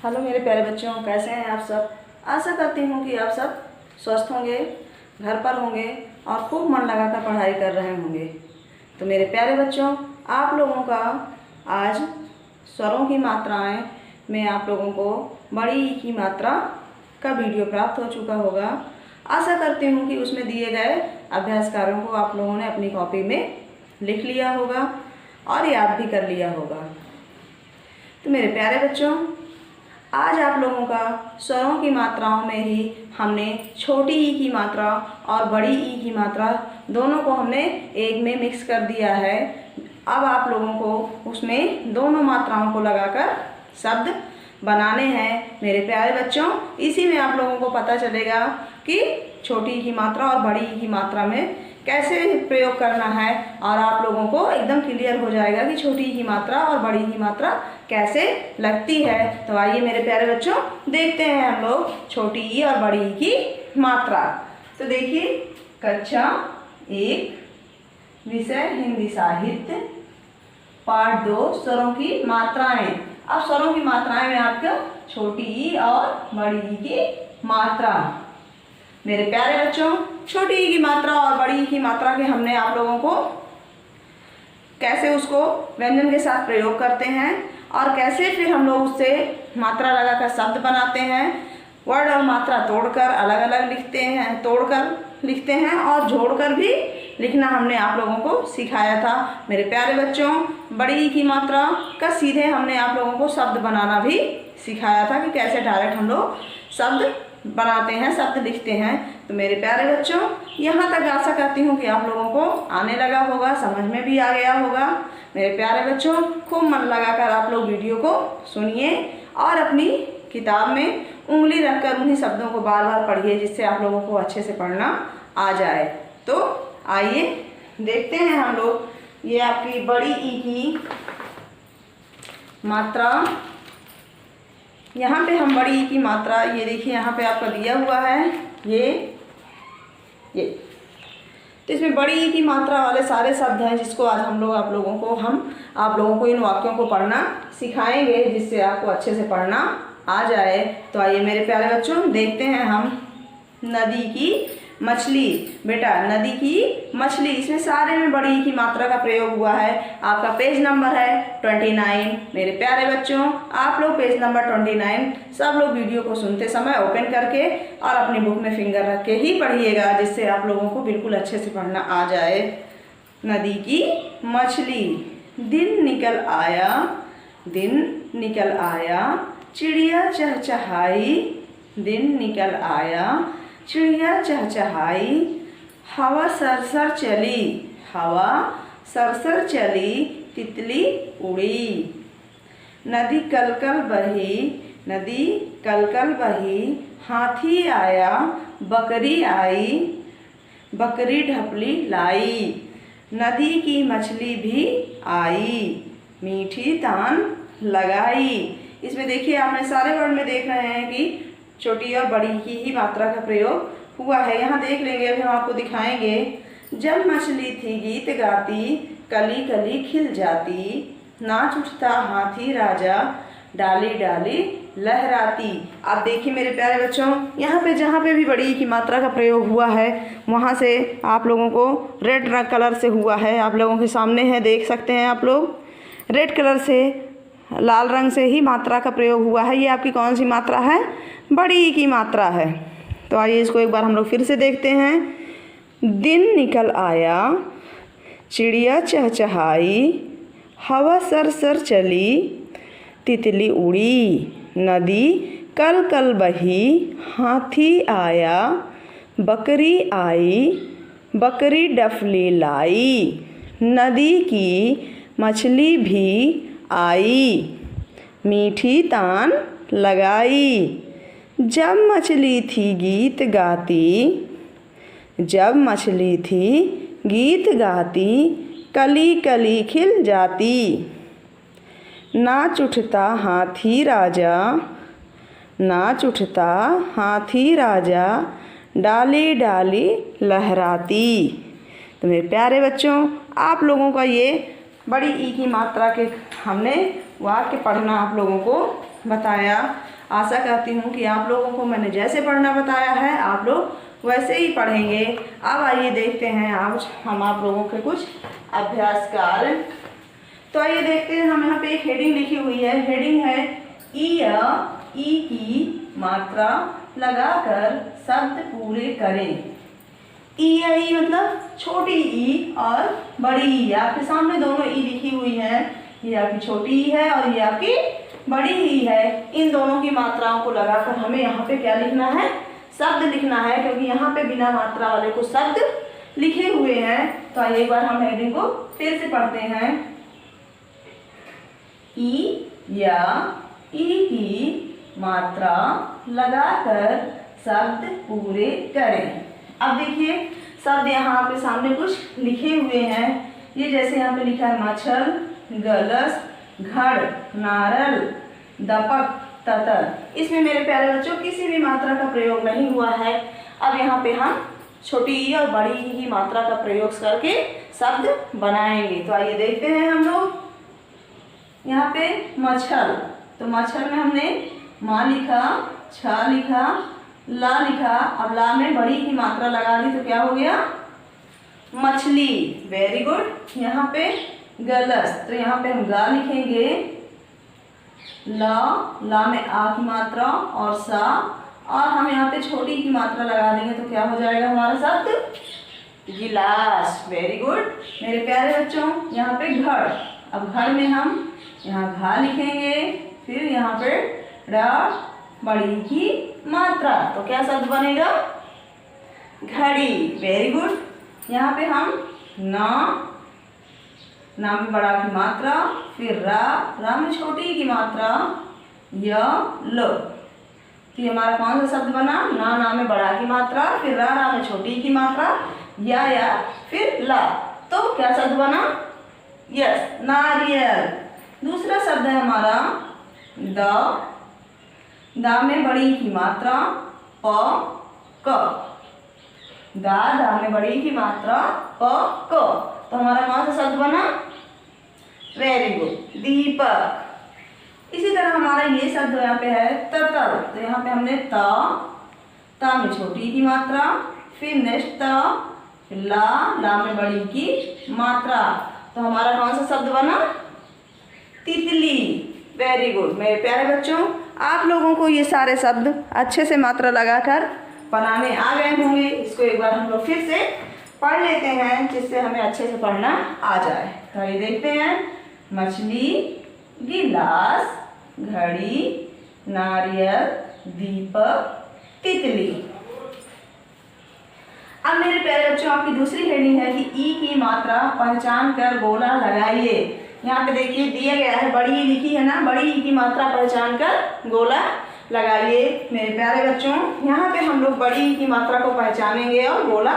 Hello मेरे प्यारे बच्चों, कैसे हैं आप सब। आशा करती हूँ कि आप सब स्वस्थ होंगे, घर पर होंगे और खूब मन लगाकर पढ़ाई कर रहे होंगे। तो मेरे प्यारे बच्चों, आप लोगों का आज स्वरों की मात्राएं में आप लोगों को बड़ी ई की मात्रा का वीडियो प्राप्त हो चुका होगा। आशा करती हूँ कि उसमें दिए गए अभ्यास कार्यों को आप लोगों ने अपनी कॉपी में लिख लिया होगा और याद भी कर लिया होगा। तो मेरे प्यारे बच्चों, आज आप लोगों का स्वरों की मात्राओं में ही हमने छोटी ई की मात्रा और बड़ी ई की मात्रा दोनों को हमने एक में मिक्स कर दिया है। अब आप लोगों को उसमें दोनों मात्राओं को लगाकर शब्द बनाने हैं मेरे प्यारे बच्चों। इसी में आप लोगों को पता चलेगा कि छोटी ई की मात्रा और बड़ी ई की मात्रा में कैसे प्रयोग करना है और आप लोगों को एकदम क्लियर हो जाएगा कि छोटी ई की मात्रा और बड़ी ई की मात्रा कैसे लगती है। तो आइए मेरे प्यारे बच्चों, देखते हैं हम लोग छोटी ई और बड़ी ई की मात्रा। तो देखिए, कक्षा 1 विषय हिंदी साहित्य, पाठ 2 स्वरों की मात्राएं। अब स्वरों की मात्राएं में आपका छोटी ई और बड़ी ई की मात्रा। मेरे प्यारे बच्चों, छोटी ई की मात्रा और बड़ी ई की मात्रा के हमने आप लोगों को कैसे उसको व्यंजन के साथ प्रयोग करते हैं और कैसे फिर हम लोग उससे मात्रा लगाकर शब्द बनाते हैं। वर्ड और मात्रा तोड़कर अलग अलग लिखते हैं, तोड़कर लिखते हैं और जोड़कर भी लिखना हमने आप लोगों को सिखाया था। मेरे प्यारे बच्चों, बड़ी ई की मात्रा का सीधे हमने आप लोगों को शब्द बनाना भी सिखाया था कि कैसे डायरेक्ट हम लोग शब्द बनाते हैं, शब्द लिखते हैं। तो मेरे प्यारे बच्चों, यहाँ तक आशा करती हूँ कि आप लोगों को आने लगा होगा, समझ में भी आ गया होगा। मेरे प्यारे बच्चों, खूब मन लगाकर आप लोग वीडियो को सुनिए और अपनी किताब में उंगली रखकर उन्हीं शब्दों को बार बार पढ़िए, जिससे आप लोगों को अच्छे से पढ़ना आ जाए। तो आइए देखते हैं हम लोग, ये आपकी बड़ी ई की मात्रा। यहाँ पे हम बड़ी ई की मात्रा, ये देखिए यहाँ पे आपका दिया हुआ है ये। तो इसमें बड़ी ई की मात्रा वाले सारे शब्द हैं जिसको आज हम लोग आप लोगों को इन वाक्यों को पढ़ना सिखाएंगे, जिससे आपको अच्छे से पढ़ना आ जाए। तो आइए मेरे प्यारे बच्चों, देखते हैं हम। नदी की मछली। बेटा, नदी की मछली, इसमें सारे में बड़ी ई की मात्रा का प्रयोग हुआ है। आपका पेज नंबर है 29। मेरे प्यारे बच्चों, आप लोग पेज नंबर 29 सब लोग वीडियो को सुनते समय ओपन करके और अपनी बुक में फिंगर रख के ही पढ़िएगा, जिससे आप लोगों को बिल्कुल अच्छे से पढ़ना आ जाए। नदी की मछली। दिन निकल आया, दिन निकल आया, चिड़िया चहचहाई। दिन निकल आया, चिड़िया चहचहाई। हवा सरसर चली, हवा सरसर चली, तितली उड़ी। नदी कलकल बही, नदी कलकल बही, हाथी आया, बकरी आई, बकरी ढपली लाई। नदी की मछली भी आई, मीठी तान लगाई। इसमें देखिए, आपने सारे वर्ड में देख रहे हैं कि छोटी और बड़ी की ही मात्रा का प्रयोग हुआ है। यहाँ देख लेंगे, अभी हम आपको दिखाएंगे। जब मछली थी गीत गाती, कली कली खिल जाती, नाच उठता हाथी राजा, डाली डाली लहराती। आप देखिए मेरे प्यारे बच्चों, यहाँ पे जहाँ पे भी बड़ी की मात्रा का प्रयोग हुआ है वहाँ से आप लोगों को रेड कलर से हुआ है। आप लोगों के सामने है, देख सकते हैं आप लोग। रेड कलर से, लाल रंग से ही मात्रा का प्रयोग हुआ है। ये आपकी कौन सी मात्रा है? बड़ी ई की मात्रा है। तो आइए इसको एक बार हम लोग फिर से देखते हैं। दिन निकल आया, चिड़िया चहचहाई, हवा सरसर चली, तितली उड़ी। नदी कल कल बही, हाथी आया, बकरी आई, बकरी डफली लाई। नदी की मछली भी आई, मीठी तान लगाई। जब मछली थी गीत गाती, जब मछली थी गीत गाती, कली कली खिल जाती। नाच उठता हाथी राजा, नाच उठता हाथी राजा, डाली डाली लहराती। तो मेरे प्यारे बच्चों, आप लोगों का ये बड़ी ई की मात्रा के हमने वाक्य पढ़ना आप लोगों को बताया। आशा करती हूँ कि आप लोगों को मैंने जैसे पढ़ना बताया है आप लोग वैसे ही पढ़ेंगे। अब आइए देखते हैं आज हम आप लोगों के कुछ अभ्यास कार्य। तो आइए देखते हैं, हम यहाँ पे एक हेडिंग लिखी हुई है। हेडिंग है ई या ई की मात्रा लगाकर शब्द पूरे करें। ई या ई मतलब छोटी ई और बड़ी ई। आपके सामने दोनों ई लिखी हुई है, ये आपकी छोटी ई है और ये आपकी बड़ी ई है। इन दोनों की मात्राओं को लगाकर हमें यहाँ पे क्या लिखना है, शब्द लिखना है, क्योंकि यहाँ पे बिना मात्रा वाले कुछ शब्द लिखे हुए हैं। तो आइए एक बार हम हेडिंग को फिर से पढ़ते हैं। ई या ई की मात्रा लगाकर शब्द पूरे करें। अब देखिए शब्द यहाँ आपके सामने कुछ लिखे हुए हैं। ये जैसे यहाँ पे लिखा है मच्छर, गलस, घड़, नारल, दपक, ततर। इसमें मेरे प्यारे बच्चों किसी भी मात्रा का प्रयोग नहीं हुआ है। अब यहाँ पे हम छोटी ई और बड़ी ई की मात्रा का प्रयोग करके शब्द बनाएंगे। तो आइए देखते हैं हम लोग। यहाँ पे मच्छर, तो मच्छर में हमने माँ लिखा, छ लिखा, ला लिखा। अब ला में बड़ी की मात्रा लगा दी तो क्या हो गया, मछली। Very good. यहाँ पे गलस, तो यहाँ पे हम गा लिखेंगे। ला में आ की मात्रा और सा, और हम यहाँ पे छोटी की मात्रा लगा देंगे तो क्या हो जाएगा हमारा शब्द, गिलास। वेरी गुड मेरे प्यारे बच्चों। यहाँ पे घड़, अब घड़ में हम यहाँ घा लिखेंगे, फिर यहाँ पे रा बड़ी की मात्रा, तो क्या शब्द बनेगा, घड़ी। Very good. यहाँ पे हम ना में बड़ा की मात्रा, फिर रा में छोटी की मात्रा, य ल। तो ये हमारा कौन सा शब्द बना, ना में बड़ा की मात्रा, फिर रा में छोटी की मात्रा, या फिर ला। तो क्या शब्द बना, यस, नारियल। दूसरा शब्द है हमारा दा में बड़ी की मात्रा, प क। दा में बड़ी की मात्रा, प क। तो हमारा कौन सा शब्द बना, वेरी गुड, दीपक। इसी तरह हमारा ये शब्द यहाँ पे है ततर। तो यहाँ पे हमने ता में छोटी की मात्रा, फिर नेक्स्ट फिर ला में बड़ी की मात्रा। तो हमारा कौन सा शब्द बना, तितली। वेरी गुड मेरे प्यारे बच्चों, आप लोगों को ये सारे शब्द अच्छे से मात्रा लगाकर बनाने आ गए होंगे। इसको एक बार हम लोग फिर से पढ़ लेते हैं जिससे हमें अच्छे से पढ़ना आ जाए। तो ये देखते हैं, मछली, गिलास, घड़ी, नारियल, दीपक, तितली। अब मेरे प्यारे बच्चों आपकी दूसरी हेडिंग है कि ई की मात्रा पहचान कर गोला लगाइए। यहाँ पे देखिए दिया गया है, बड़ी ई लिखी है ना, बड़ी ई की मात्रा पहचान कर गोला लगाइए। मेरे प्यारे बच्चों यहाँ पे हम लोग बड़ी ई की मात्रा को पहचानेंगे और गोला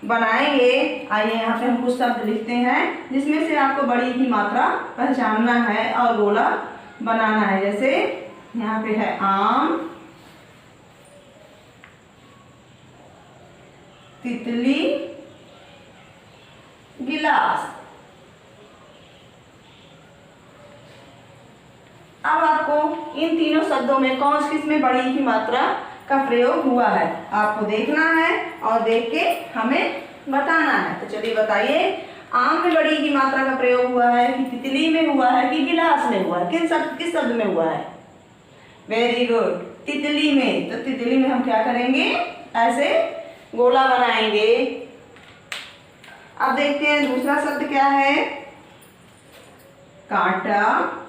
बनाएंगे। आइए यहाँ पे हम कुछ शब्द लिखते हैं जिसमें से आपको बड़ी ई की मात्रा पहचानना है और गोला बनाना है। जैसे यहाँ पे है आम, तितली, गिलास। अब आपको इन तीनों शब्दों में कौन किस में बड़ी की मात्रा का प्रयोग हुआ है आपको देखना है और देख के हमें बताना है। तो चलिए बताइए, आम में बड़ी की मात्रा का प्रयोग हुआ है कि तितली में हुआ है कि गिलास में हुआ है, किस शब्द में हुआ है, वेरी गुड, तितली में। तो तितली में हम क्या करेंगे, ऐसे गोला बनाएंगे। अब देखते हैं दूसरा शब्द क्या है, कांटा,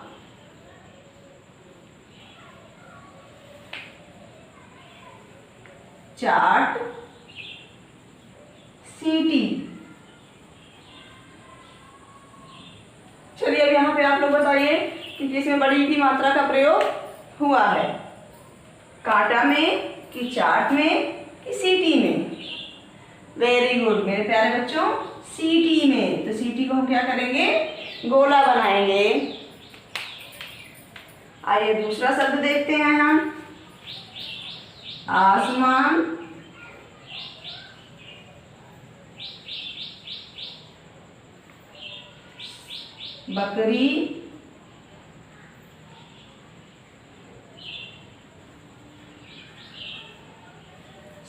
चाट, सीटी। चलिए अब यहाँ पे आप लोग बताइए कि किसमें बड़ी की मात्रा का प्रयोग हुआ है, कांटा में कि चाट में कि सीटी में। वेरी गुड मेरे प्यारे बच्चों, सीटी में। तो सीटी को हम क्या करेंगे, गोला बनाएंगे। आइए दूसरा शब्द देखते हैं हम, आसमान, बकरी,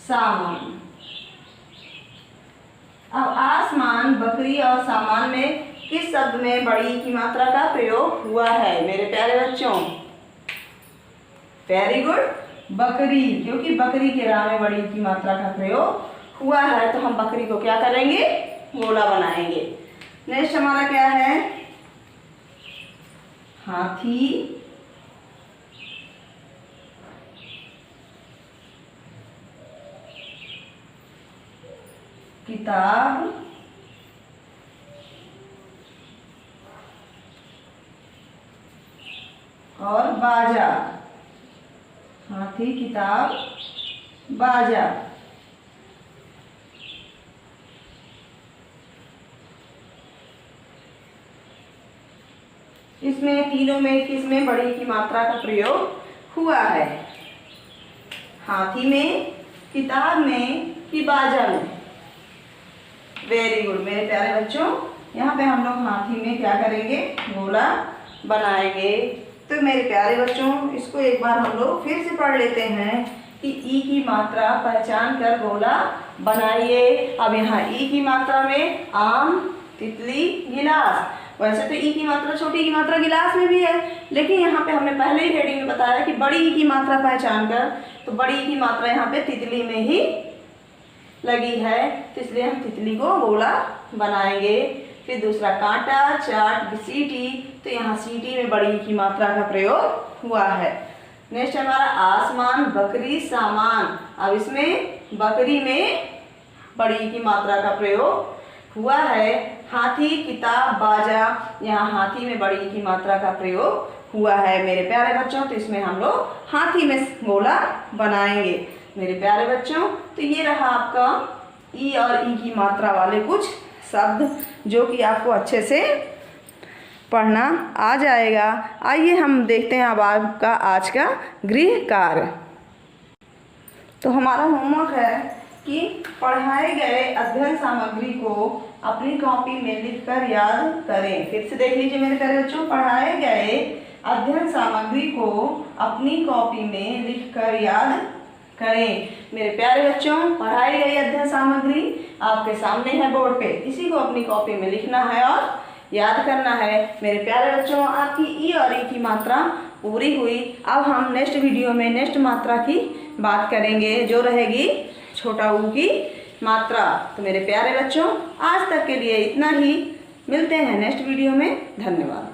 सामान। अब आसमान, बकरी और सामान में किस शब्द में बड़ी ई की मात्रा का प्रयोग हुआ है मेरे प्यारे बच्चों? वेरी गुड, बकरी, क्योंकि बकरी के रा में बड़ी ई की मात्रा का प्रयोग हुआ है तो हम बकरी को क्या करेंगे? गोला बनाएंगे। नेक्स्ट हमारा क्या है? हाथी, किताब, और बाजा। हाथी, किताब, बाजा। इसमें तीनों में किस में बड़ी की मात्रा का प्रयोग हुआ है? हाथी में, किताब में कि बाजा में? वेरी गुड मेरे प्यारे बच्चों, यहाँ पे हम लोग हाथी में क्या करेंगे? गोला बनाएंगे। तो मेरे प्यारे बच्चों, इसको एक बार हम लोग फिर से पढ़ लेते हैं कि ई की मात्रा पहचान कर गोला बनाइए। अब यहाँ ई की मात्रा में आम, तितली, गिलास। वैसे तो ई की मात्रा, छोटी की मात्रा गिलास में भी है, लेकिन यहाँ पे हमने पहले ही हेडिंग में बताया कि बड़ी ई की मात्रा पहचान कर, तो बड़ी ई की मात्रा यहाँ पे तितली में ही लगी है, तो इसलिए हम तितली को गोला बनाएंगे। फिर दूसरा कांटा, चाट, सीटी, तो यहाँ सीटी में बड़ी ई की मात्रा का प्रयोग हुआ है। नेक्स्ट हमारा आसमान, बकरी, सामान। अब इसमें बकरी में बड़ी ई की मात्रा का प्रयोग हुआ है। हाथी, किताब, बाजा, यहाँ हाथी में बड़ी ई की मात्रा का प्रयोग हुआ है मेरे प्यारे बच्चों, तो इसमें हम लोग हाथी में गोला बनाएंगे मेरे प्यारे बच्चों। तो ये रहा आपका ई और ई की मात्रा वाले कुछ शब्द जो कि आपको अच्छे से पढ़ना आ जाएगा। आइए हम देखते हैं अब आपका आज का गृह कार्य। तो हमारा होमवर्क है कि पढ़ाए गए अध्ययन सामग्री को अपनी कॉपी में लिखकर याद करें। फिर से देख लीजिए मेरे प्यारे बच्चों, पढ़ाए गए अध्ययन सामग्री को अपनी कॉपी में लिखकर याद करें। मेरे प्यारे बच्चों, पढ़ाई गई अध्ययन सामग्री आपके सामने है बोर्ड पे, इसी को अपनी कॉपी में लिखना है और याद करना है। मेरे प्यारे बच्चों, आपकी ई और ई की मात्रा पूरी हुई। अब हम नेक्स्ट वीडियो में नेक्स्ट मात्रा की बात करेंगे जो रहेगी छोटा ऊ की मात्रा। तो मेरे प्यारे बच्चों, आज तक के लिए इतना ही। मिलते हैं नेक्स्ट वीडियो में। धन्यवाद।